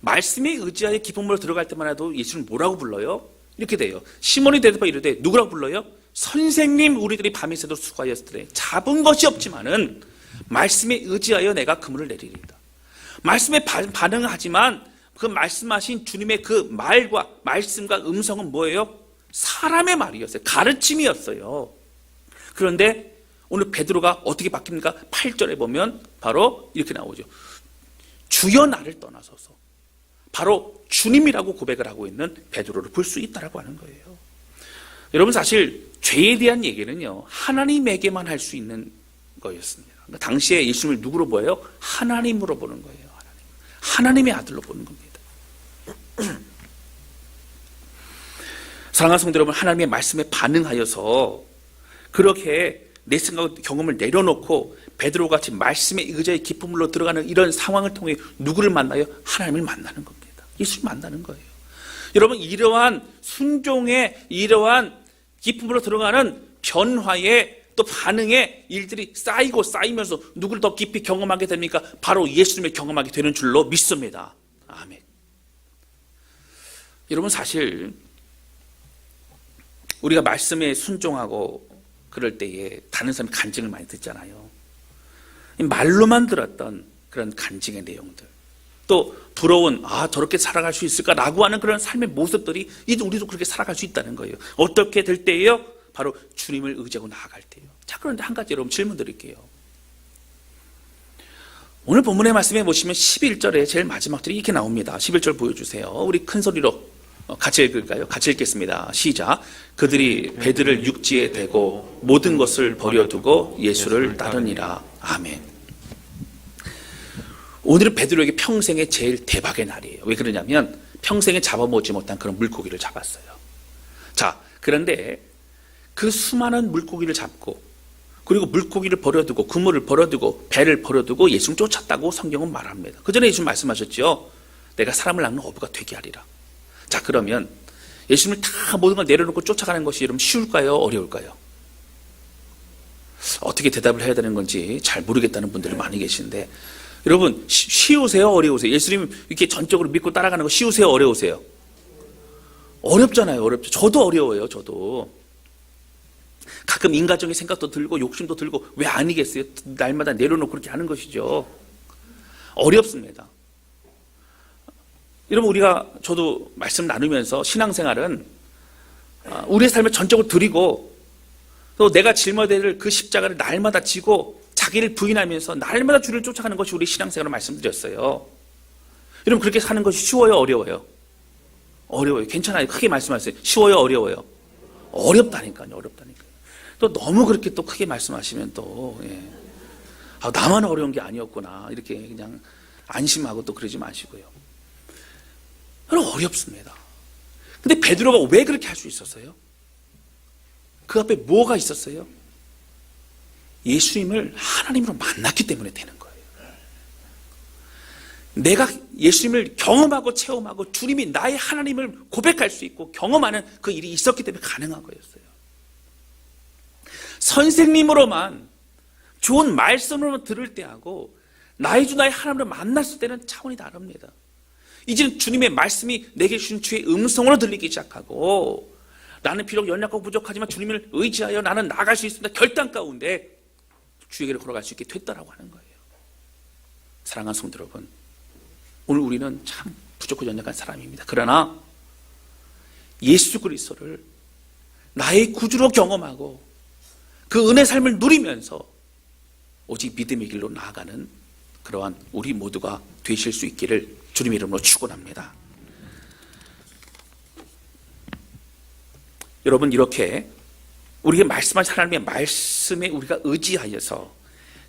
말씀에 의지하여 기쁨으로 들어갈 때만 해도 예수는 뭐라고 불러요? 이렇게 돼요. 시몬이 대답하여 이르되 누구라고 불러요? 선생님, 우리들이 밤이 새도록 수고하였으되 잡은 것이 없지만은 말씀에 의지하여 내가 그물을 내리리이다. 말씀에 반응하지만 그 말씀하신 주님의 그 말과 말씀과 음성은 뭐예요? 사람의 말이었어요. 가르침이었어요. 그런데 오늘 베드로가 어떻게 바뀝니까? 8절에 보면 바로 이렇게 나오죠. 주여 나를 떠나소서. 바로 주님이라고 고백을 하고 있는 베드로를 볼 수 있다라고 하는 거예요. 여러분 사실 죄에 대한 얘기는요 하나님에게만 할 수 있는 거였습니다. 그러니까 당시에 예수님을 누구로 보여요? 하나님으로 보는 거예요. 하나님의 아들로 보는 겁니다. 사랑하는 성도 여러분, 하나님의 말씀에 반응하여서 그렇게 내 생각 경험을 내려놓고 베드로같이 말씀에 의지의 기쁨으로 들어가는 이런 상황을 통해 누구를 만나요? 하나님을 만나는 겁니다. 예수를 만나는 거예요. 여러분 이러한 순종의 이러한 기쁨으로 들어가는 변화의 또 반응의 일들이 쌓이고 쌓이면서 누구를 더 깊이 경험하게 됩니까? 바로 예수님을 경험하게 되는 줄로 믿습니다. 아멘. 여러분 사실 우리가 말씀에 순종하고 그럴 때에 다른 사람이 간증을 많이 듣잖아요. 말로만 들었던 그런 간증의 내용들, 또 부러운 저렇게 살아갈 수 있을까라고 하는 그런 삶의 모습들이 우리도 그렇게 살아갈 수 있다는 거예요. 어떻게 될 때예요? 바로 주님을 의지하고 나아갈 때예요. 자, 그런데 한 가지 여러분 질문 드릴게요. 오늘 본문의 말씀에 보시면 11절에 제일 마지막 절이 이렇게 나옵니다. 11절 보여주세요. 우리 큰 소리로 같이 읽을까요? 같이 읽겠습니다. 시작. 그들이 배들을 육지에 대고 모든 것을 버려두고 예수를 따르니라. 아멘. 오늘은 베드로에게 평생의 제일 대박의 날이에요. 왜 그러냐면 평생에 잡아먹지 못한 그런 물고기를 잡았어요. 자, 그런데 그 수많은 물고기를 잡고 그리고 물고기를 버려두고 그물을 버려두고 배를 버려두고 예수를 쫓았다고 성경은 말합니다. 그 전에 예수님 말씀하셨죠. 내가 사람을 낚는 어부가 되게 하리라. 자, 그러면 예수님을 다 모든 걸 내려놓고 쫓아가는 것이 여러분 쉬울까요? 어려울까요? 어떻게 대답을 해야 되는 건지 잘 모르겠다는 분들이 많이 계시는데 여러분 쉬우세요? 어려우세요? 예수님 이렇게 전적으로 믿고 따라가는 거 쉬우세요? 어려우세요? 어렵잖아요. 어렵죠. 저도 어려워요. 저도 가끔 인간적인 생각도 들고 욕심도 들고 왜 아니겠어요? 날마다 내려놓고 그렇게 하는 것이죠. 어렵습니다. 여러분 저도 말씀 나누면서 신앙생활은 우리의 삶을 전적으로 드리고 또 내가 짊어야 될 그 십자가를 날마다 지고 자기를 부인하면서 날마다 주를 쫓아가는 것이 우리 신앙생활을 말씀드렸어요. 여러분 그렇게 사는 것이 쉬워요? 어려워요? 어려워요. 괜찮아요. 크게 말씀하세요. 쉬워요? 어려워요? 어렵다니까요. 어렵다니까요. 또 너무 그렇게 또 크게 말씀하시면 또 나만 어려운 게 아니었구나 이렇게 그냥 안심하고 또 그러지 마시고요. 어렵습니다. 근데 베드로가 왜 그렇게 할 수 있었어요? 그 앞에 뭐가 있었어요? 예수님을 하나님으로 만났기 때문에 되는 거예요. 내가 예수님을 경험하고 체험하고 주님이 나의 하나님을 고백할 수 있고 경험하는 그 일이 있었기 때문에 가능한 거였어요. 선생님으로만 좋은 말씀으로만 들을 때하고 나의 주 나의 하나님을 만났을 때는 차원이 다릅니다. 이제는 주님의 말씀이 내게 주신 주의 음성으로 들리기 시작하고 나는 비록 연약하고 부족하지만 주님을 의지하여 나는 나아갈 수 있습니다. 결단 가운데 주에게로 걸어갈 수 있게 됐다라고 하는 거예요. 사랑하는 성도 여러분, 오늘 우리는 참 부족하고 연약한 사람입니다. 그러나 예수 그리스도를 나의 구주로 경험하고 그 은혜 삶을 누리면서 오직 믿음의 길로 나아가는 그러한 우리 모두가 되실 수 있기를 주님의 이름으로 축원합니다. 여러분 이렇게 우리에게 말씀하신 하나님의 말씀에 우리가 의지하여서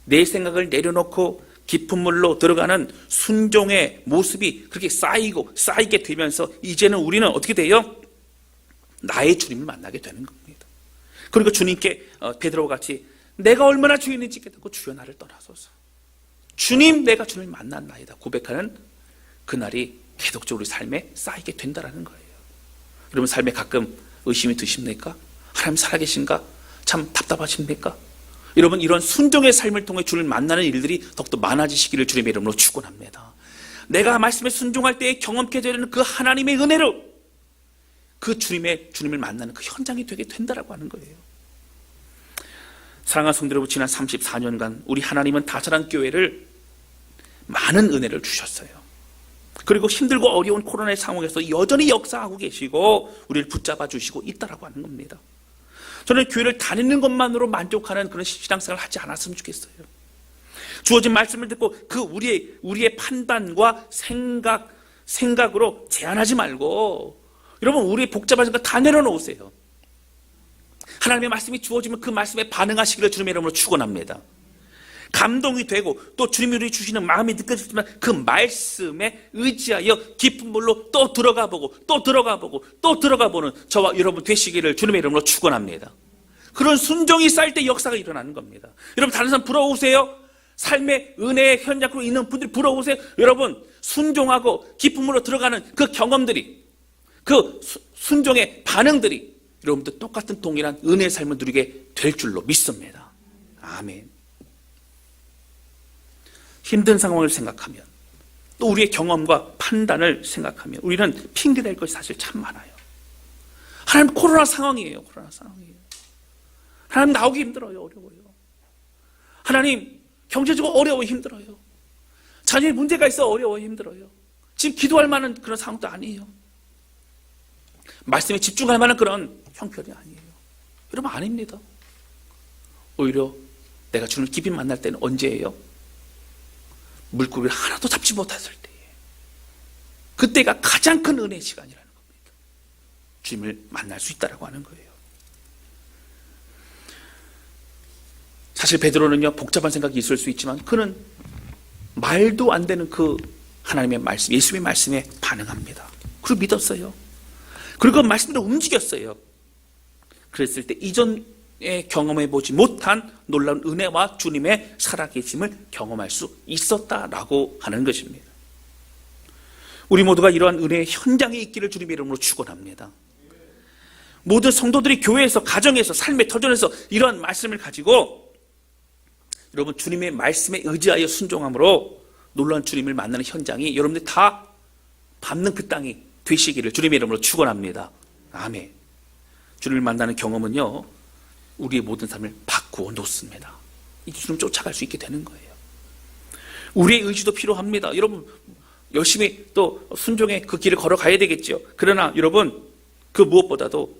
내 생각을 내려놓고 깊은 물로 들어가는 순종의 모습이 그렇게 쌓이게 되면서 이제는 우리는 어떻게 돼요? 나의 주님을 만나게 되는 겁니다. 그리고 주님께 베드로와 같이 내가 얼마나 주인인지 깨닫고 주여 나를 떠나소서. 주님 내가 주님을 만났나이다 고백하는 그날이 계속적으로 우리 삶에 쌓이게 된다는 거예요. 여러분 삶에 가끔 의심이 드십니까? 하나님 살아계신가? 참 답답하십니까? 여러분, 이런 순종의 삶을 통해 주를 만나는 일들이 더욱더 많아지시기를 주님의 이름으로 축원합니다. 내가 말씀에 순종할 때에 경험케 되는 그 하나님의 은혜로 그 주님을 만나는 그 현장이 되게 된다라고 하는 거예요. 사랑하는 성도 여러분, 지난 34년간 우리 하나님은 다사랑 교회를 많은 은혜를 주셨어요. 그리고 힘들고 어려운 코로나의 상황에서 여전히 역사하고 계시고 우리를 붙잡아 주시고 있다라고 하는 겁니다. 저는 교회를 다니는 것만으로 만족하는 그런 신앙생활을 하지 않았으면 좋겠어요. 주어진 말씀을 듣고 그 우리의 판단과 생각으로 제한하지 말고, 여러분, 우리 복잡한 거 다 내려놓으세요. 하나님의 말씀이 주어지면 그 말씀에 반응하시기를 주님의 이름으로 축원합니다. 감동이 되고 또 주님이 우리 주시는 마음이 느껴지지만 그 말씀에 의지하여 깊은 물로 또 들어가 보고 또 들어가 보고 또 들어가 보는 저와 여러분 되시기를 주님의 이름으로 축원합니다. 그런 순종이 쌓일 때 역사가 일어나는 겁니다. 여러분, 다른 사람 부러우세요? 삶의 은혜의 현장으로 있는 분들이 부러우세요? 여러분, 순종하고 깊은 물로 들어가는 그 경험들이, 그 순종의 반응들이 여러분들 똑같은 동일한 은혜의 삶을 누리게 될 줄로 믿습니다. 아멘. 힘든 상황을 생각하면, 또 우리의 경험과 판단을 생각하면 우리는 핑계댈 것이 사실 참 많아요. 하나님, 코로나 상황이에요. 코로나 상황이에요. 하나님, 나오기 힘들어요. 어려워요. 하나님, 경제적으로 어려워 힘들어요. 자녀의 문제가 있어 어려워 힘들어요. 지금 기도할 만한 그런 상황도 아니에요. 말씀에 집중할 만한 그런 형편이 아니에요. 여러분, 아닙니다. 오히려 내가 주님을 깊이 만날 때는 언제예요? 물고기를 하나도 잡지 못했을 때에, 그때가 가장 큰 은혜의 시간이라는 겁니다. 주님을 만날 수 있다라고 하는 거예요. 사실 베드로는요, 복잡한 생각이 있을 수 있지만 그는 말도 안 되는 그 하나님의 말씀, 예수의 말씀에 반응합니다. 그리고 믿었어요. 그리고 그 말씀대로 움직였어요. 그랬을 때 이전에 경험해보지 못한 놀라운 은혜와 주님의 살아계심을 경험할 수 있었다라고 하는 것입니다. 우리 모두가 이러한 은혜의 현장에 있기를 주님의 이름으로 축원합니다. 모든 성도들이 교회에서, 가정에서, 삶의 터전에서 이러한 말씀을 가지고 여러분, 주님의 말씀에 의지하여 순종함으로 놀라운 주님을 만나는 현장이 여러분들 다 밟는 그 땅이 되시기를 주님의 이름으로 축원합니다. 아멘. 주님을 만나는 경험은요, 우리의 모든 삶을 바꾸어 놓습니다. 이 주님 쫓아갈 수 있게 되는 거예요. 우리의 의지도 필요합니다. 여러분, 열심히 또 순종의 그 길을 걸어가야 되겠죠. 그러나 여러분, 그 무엇보다도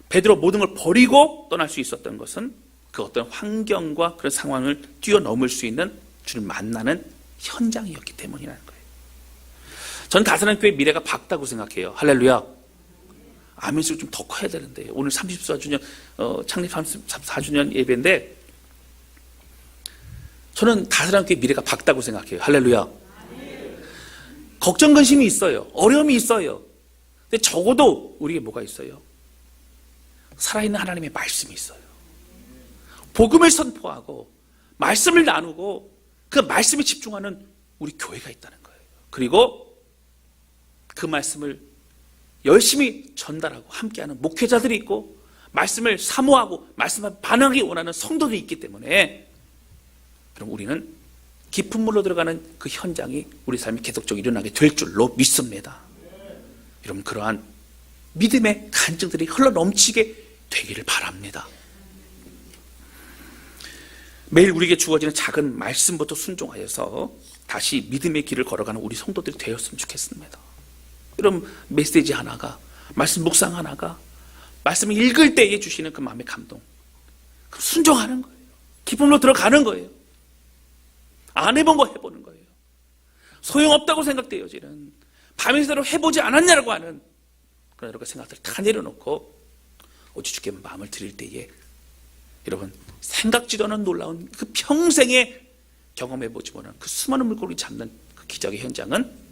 베드로 모든 걸 버리고 떠날 수 있었던 것은 그 어떤 환경과 그런 상황을 뛰어넘을 수 있는 주님 만나는 현장이었기 때문이라는 거예요. 저는 다사랑 교회 미래가 밝다고 생각해요. 할렐루야. 아멘수가 좀 더 커야 되는데, 오늘 34주년 창립 34주년 예배인데 저는 다사랑 교회 미래가 밝다고 생각해요. 할렐루야. 걱정 근심이 있어요. 어려움이 있어요. 근데 적어도 우리에게 뭐가 있어요? 살아있는 하나님의 말씀이 있어요. 복음을 선포하고 말씀을 나누고 그 말씀에 집중하는 우리 교회가 있다는 거예요. 그리고 그 말씀을 열심히 전달하고 함께하는 목회자들이 있고, 말씀을 사모하고 말씀에 반응하기 원하는 성도들이 있기 때문에, 그럼 우리는 깊은 물로 들어가는 그 현장이 우리 삶이 계속적으로 일어나게 될 줄로 믿습니다. 여러분, 그러한 믿음의 간증들이 흘러넘치게 되기를 바랍니다. 매일 우리에게 주어지는 작은 말씀부터 순종하여서 다시 믿음의 길을 걸어가는 우리 성도들이 되었으면 좋겠습니다. 여러분, 메시지 하나가, 말씀 묵상 하나가, 말씀을 읽을 때에 주시는 그 마음의 감동, 그럼 순종하는 거예요. 기쁨으로 들어가는 거예요. 안 해본 거 해보는 거예요. 소용없다고 생각되어지는, 밤새도록 해보지 않았냐라고 하는 그런 여러 가지 생각들을 다 내려놓고 오직 주께 마음을 드릴 때에 여러분, 생각지도 않은 놀라운 그 평생에 경험해보지 못한 그 수많은 물고기 잡는 그 기적의 현장은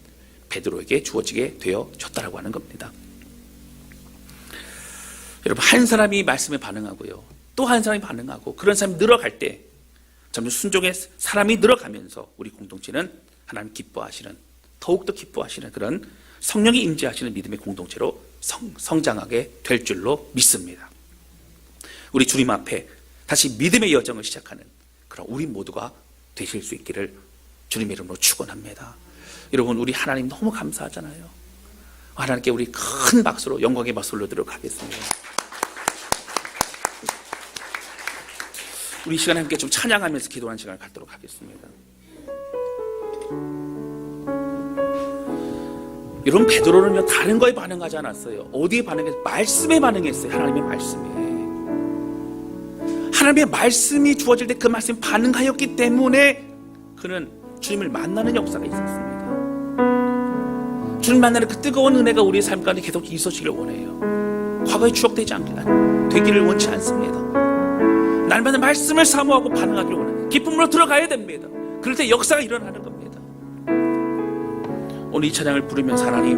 베드로에게 주어지게 되어졌다라고 하는 겁니다. 여러분, 한 사람이 말씀에 반응하고요, 또 한 사람이 반응하고, 그런 사람이 늘어갈 때 점점 순종의 사람이 늘어가면서 우리 공동체는 하나님 기뻐하시는, 더욱더 기뻐하시는 그런 성령이 임재하시는 믿음의 공동체로 성장하게 될 줄로 믿습니다. 우리 주님 앞에 다시 믿음의 여정을 시작하는 그런 우리 모두가 되실 수 있기를 주님의 이름으로 축원합니다. 여러분, 우리 하나님 너무 감사하잖아요. 하나님께 우리 큰 박수로, 영광의 박수 올려드리도록 하겠습니다. 우리 이 시간에 함께 좀 찬양하면서 기도하는 시간을 갖도록 하겠습니다. 여러분, 베드로는요 다른 거에 반응하지 않았어요. 어디에 반응했어요? 말씀에 반응했어요. 하나님의 말씀에. 하나님의 말씀이 주어질 때 그 말씀에 반응하였기 때문에 그는 주님을 만나는 역사가 있었습니다. 주님 만나는 그 뜨거운 은혜가 우리의 삶 가운데 계속 있어지길 원해요. 과거에 추억되지 되기를 원치 않습니다. 날마다 말씀을 사모하고 반응하길 원해요. 기쁨으로 들어가야 됩니다. 그럴 때 역사가 일어나는 겁니다. 오늘 이 찬양을 부르면서 하나님,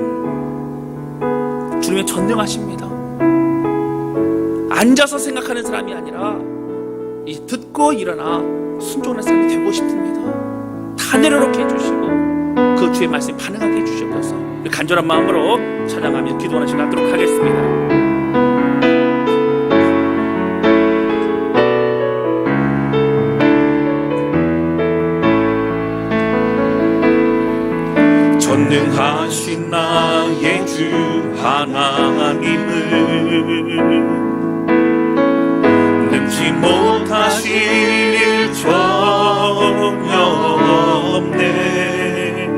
주님의 전능하십니다. 앉아서 생각하는 사람이 아니라 이 듣고 일어나 순종하는 사람이 되고 싶습니다. 다 내려놓게 해주시고 그 주의 말씀에 반응하게 해주셔서 간절한 마음으로 찬양하며 기도하는 시간 갖도록 하겠습니다. 전능하신 나의 주 하나님을 능지 못하실 일 전혀 없네.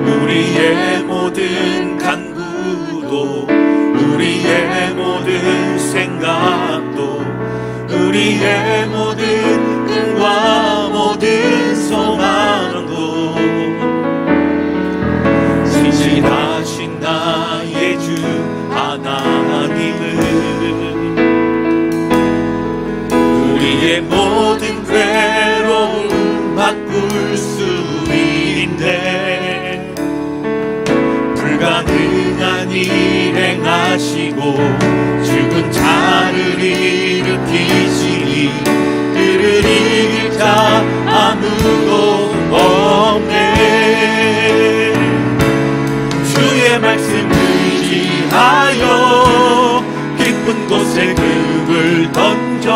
우리의 모든 간구도, 우리의 모든 생각도, 우리의 모든 꿈과 모든 소망도 신실하신 나의 주 하나님을 우리의 모든 괴로움 바꿀 수 있네. 불가능한 일 행하시고 죽은 자를 일으키시니 그를 이길 자 아무도 없네. 주의 말씀 의지하여 깊은 곳에 금을 던져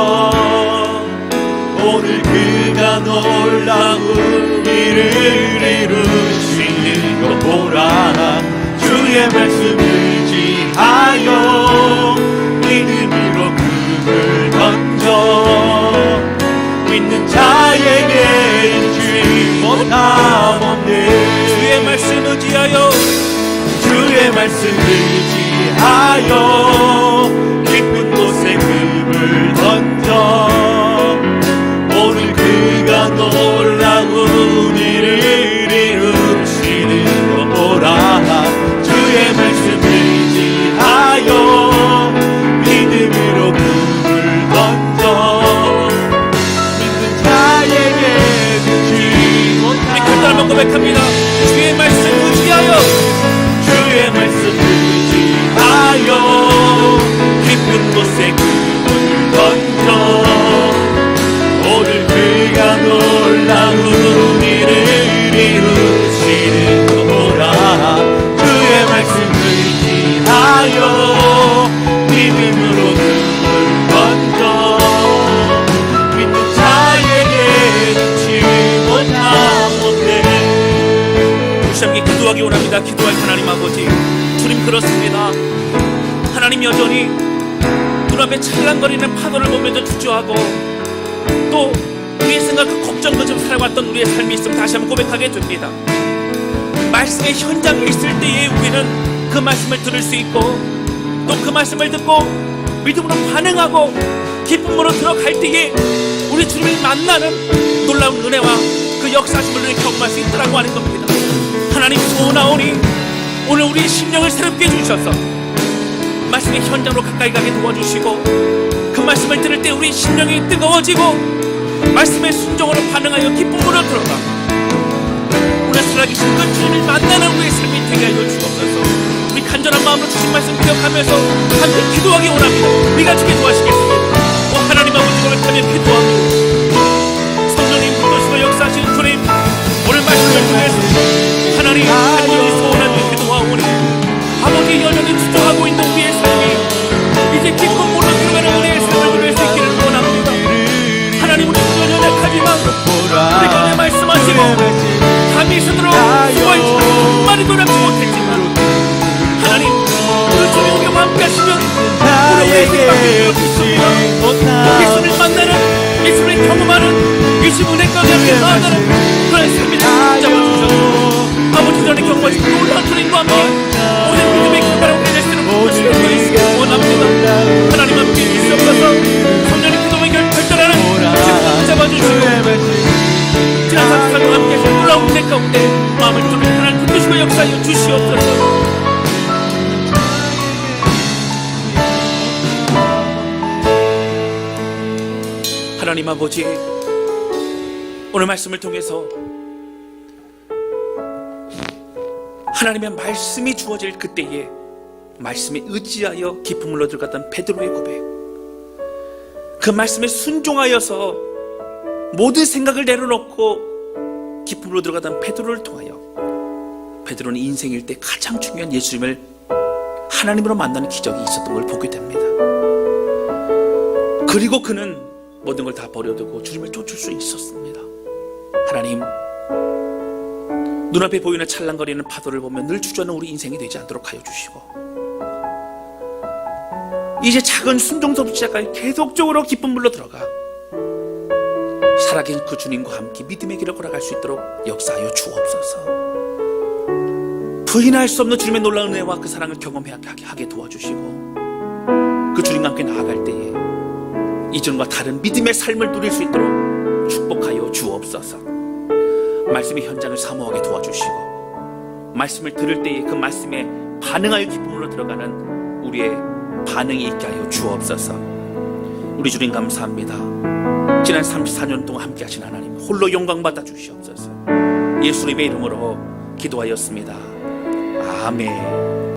오늘 그가 놀라운 일을 이루시는 것 보라. 주의 말씀 의지하여 믿음으로 금을 던져 믿는 자에게 주의 못함 없네. 주의 말씀 의지하여, 주의 말씀 의지하여 깊은 곳에 금을 던져 오늘 그가 놀라운 일을 이루시는 것 보라. 주의 말씀 의지하여 믿음으로 금을 던져 믿는 자에게 주지 못함. 우리 큰 딸만 고백합니다. 주의 말씀 의지하여, 주의 말씀 의지하여 깊은 곳에 금을 던져 오늘 그가 놀라운 일을 이루시는 것 보라. 주의 말씀 의지하여 믿음으로 금을 던져 믿는 자에게 주지 못함 없네. 다시 함께 기도하기 원합니다. 기도할 하나님 아버지, 주님 그렇습니다. 하나님 여전히 눈앞에 찰랑거리는 파도를 보면서 주저하고 또 우리의 생각, 그 걱정 그저 살아왔던 우리의 삶이 있으면 다시 한번 고백하게 됩니다. 말씀의 현장에 있을 때에 우리는 그 말씀을 들을 수 있고 또 그 말씀을 듣고 믿음으로 반응하고 기쁨으로 들어갈 때에 우리 주님을 만나는 놀라운 은혜와 그 역사심을 우리 경험할 수 있더라고 하는 겁니다. 하나님 소원하오니 오늘 우리의 심령을 새롭게 해주셔서 말씀의 현장으로 가까이 가게 도와주시고 그 말씀을 들을 때 우리 심령이 뜨거워지고 말씀의 순종으로 반응하여 기쁨으로 들어가 오늘 살아계신 그 주님을 만나는 우리의 삶이 되게 하여 주옵소서. 우리 간절한 마음으로 주신 말씀 기억하면서 함께 기도하기 원합니다. 우리가 주께 도와주시겠습니다. 오 하나님 아버지 고백하며 기도합니다. 성령님 불러주시고 역사하시는 주님, 오늘 말씀을 통해서 하나님 할머니 소원하며 기도하오니 아버지 여전히 주저 많이 노력하지 못했지만 하나님 그 주님과 함께 하시면 나에게 주신 예수를 만나는, 예수를 경험하는, 예수 은혜가 함께 나아가는 그런 삶이 잡아주셔서 아버지 전에 경험하신 놀라운 주님과 함께 오늘 믿음의 결과를 우리 자신을 보시는 것이 원합니다. 하나님 함께 주시옵소서. 성령의 기도의 결단하는 지금 잡아주시고 지난 34년 함께 하신 놀라운 은혜 가운데 마음을 뚫는 하나님 붙드시고 역사하여 주시옵소서. 하나님 아버지, 오늘 말씀을 통해서 하나님의 말씀이 주어질 그때에 말씀에 의지하여 깊은 물로 들어갔던 베드로의 고백, 그 말씀에 순종하여서 모든 생각을 내려놓고 깊은 물로 들어갔던 베드로를 통하여 베드로는 인생일 때 가장 중요한 예수님을 하나님으로 만나는 기적이 있었던 걸 보게 됩니다. 그리고 그는 모든 걸 다 버려두고 주님을 쫓을 수 있었습니다. 하나님, 눈앞에 보이는 찰랑거리는 파도를 보면 늘 주저하는 우리 인생이 되지 않도록 하여 주시고, 이제 작은 순종서부터 시작하여 계속적으로 깊은 물로 들어가 살아계신 그 주님과 함께 믿음의 길을 걸어갈 수 있도록 역사하여 주옵소서. 부인할 수 없는 주님의 놀라운 은혜와 그 사랑을 경험하게 도와주시고, 그 주님과 함께 나아갈 때에 이전과 다른 믿음의 삶을 누릴 수 있도록 축복하여 주옵소서. 말씀의 현장을 사모하게 도와주시고, 말씀을 들을 때에 그 말씀에 반응하여 기쁨으로 들어가는 우리의 반응이 있게 하여 주옵소서. 우리 주님 감사합니다. 지난 34년 동안 함께 하신 하나님 홀로 영광 받아 주시옵소서. 예수님의 이름으로 기도하였습니다. 아멘.